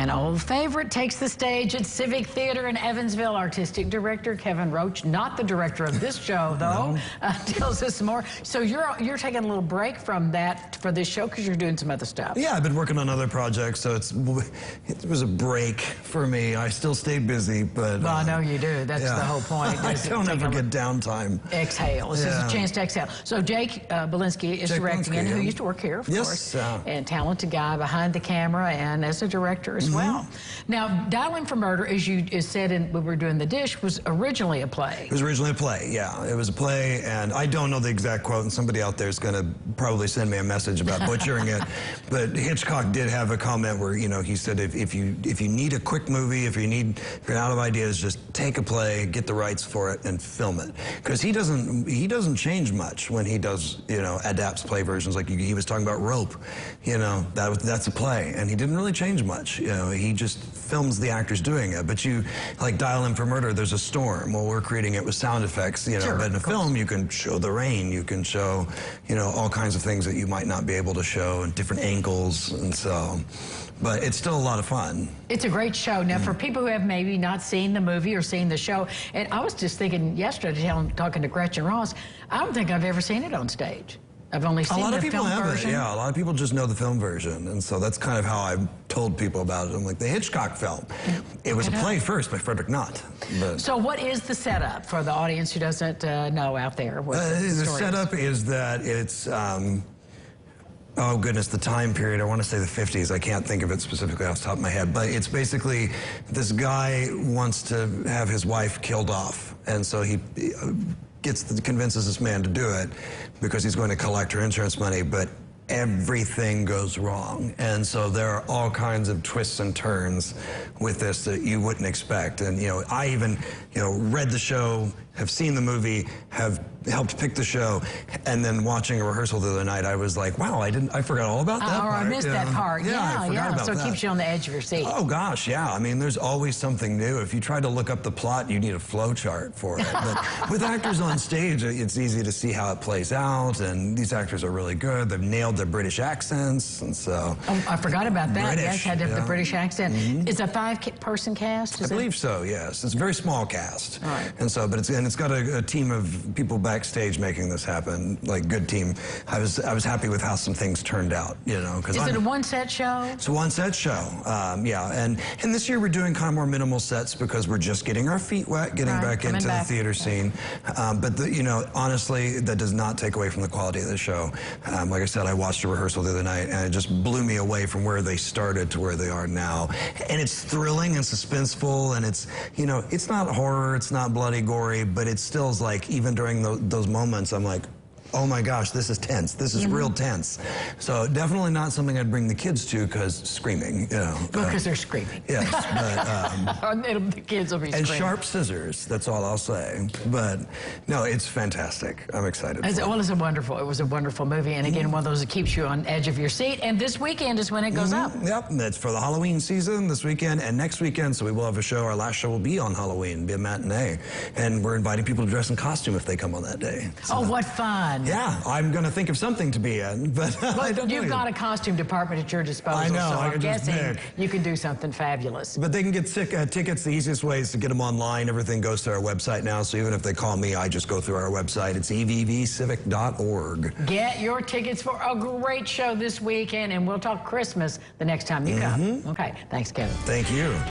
An old favorite takes the stage at Civic Theater in Evansville. Artistic director Kevin Roach, not the director of this show, though, tells us more. So you're taking a little break from that for this show because you're doing some other stuff. Yeah, I've been working on other projects, so it was a break for me. I still stay busy, but... Well, I know you do. That's the whole point. I don't ever get downtime. Exhale. This is a chance to exhale. So Jake Belinsky is directing it, who used to work here, of course. And talented guy behind the camera and as a director as well. Now, Dialing for Murder, as you said when we were doing The Dish, was originally a play. It was originally a play, yeah. It was a play, and I don't know the exact quote, and somebody out there is going to probably send me a message about butchering it. But Hitchcock did have a comment where, you know, he said if you need a quick movie, if you're out of ideas, just take a play, get the rights for it, and film it. Because he doesn't change much when he does, you know, adapts play versions. Like he was talking about Rope, you know, that's a play, and he didn't really change much. You know, he just films the actors doing it. But you, like Dialing for Murder, there's a storm. Well, we're creating it with sound effects, you know, but in a film, you can show the rain, you can show, you know, all kinds of things that you might not be able to show and different angles, and so, but it's still a lot of fun. It's a great show. Now, for people who have maybe not seen the movie or seen the show, and I was just thinking yesterday, talking to Gretchen Ross, I don't think I've ever seen it on stage. I've only seen the film version. A lot of people have it, yeah. A lot of people just know the film version, and so that's kind of how I've told people about it. I'm like, the Hitchcock film. It was a play first by Frederick Knott. So what is the setup for the audience who doesn't know out there? What the setup is that it's, oh goodness, the time period, I want to say the 50s. I can't think of it specifically off the top of my head, but it's basically this guy wants to have his wife killed off, and so he convinces this man to do it because he's going to collect her insurance money, but everything goes wrong. And so there are all kinds of twists and turns with this that you wouldn't expect. And, you know, I even, you know, read the show, have seen the movie, have helped pick the show, and then watching a rehearsal the other night, I was like, wow, I forgot all about that part. I missed that part. I forgot about so it that. keeps you on the edge of your seat. Oh gosh, yeah. I mean, there's always something new. If you try to look up the plot, you need a flow chart for it. But with actors on stage, it's easy to see how it plays out, and these actors are really good. They've nailed their British accents, and so... Oh, I forgot about that. Yes, had the British accent. It's a 5-person cast? I believe so, yes. It's a very small cast. All right. And so, but it's got a team of people backstage making this happen, like good team. I was happy with how some things turned out, you know. Is it a one-set show? It's a one-set show, yeah. And this year we're doing kind of more minimal sets because we're just getting our feet wet, getting back into the theater scene. But you know, honestly, that does not take away from the quality of the show. Like I said, I watched a rehearsal the other night, and it just blew me away from where they started to where they are now. And it's thrilling and suspenseful, and it's, you know, it's not horror, it's not bloody gory, but it still is like, even during those moments, I'm like, oh my gosh, this is tense. This is real tense. So definitely not something I'd bring the kids to because screaming, you know. Because they're screaming. Yes, but... the kids will be screaming. And sharp scissors, that's all I'll say. But no, it's fantastic. I'm excited for it. Well, it was a wonderful movie. And again, one of those that keeps you on edge of your seat. And this weekend is when it goes up. Yep, that's for the Halloween season this weekend and next weekend. So we will have a show. Our last show will be on Halloween, be a matinee. And we're inviting people to dress in costume if they come on that day. So, oh, what fun. Yeah, I'm going to think of something to be in, but you've got a costume department at your disposal, I know, so I'm guessing you can do something fabulous. But they can get tickets. The easiest way is to get them online. Everything goes to our website now, so even if they call me, I just go through our website. It's evvcivic.org. Get your tickets for a great show this weekend, and we'll talk Christmas the next time you come. Okay, thanks, Kevin. Thank you.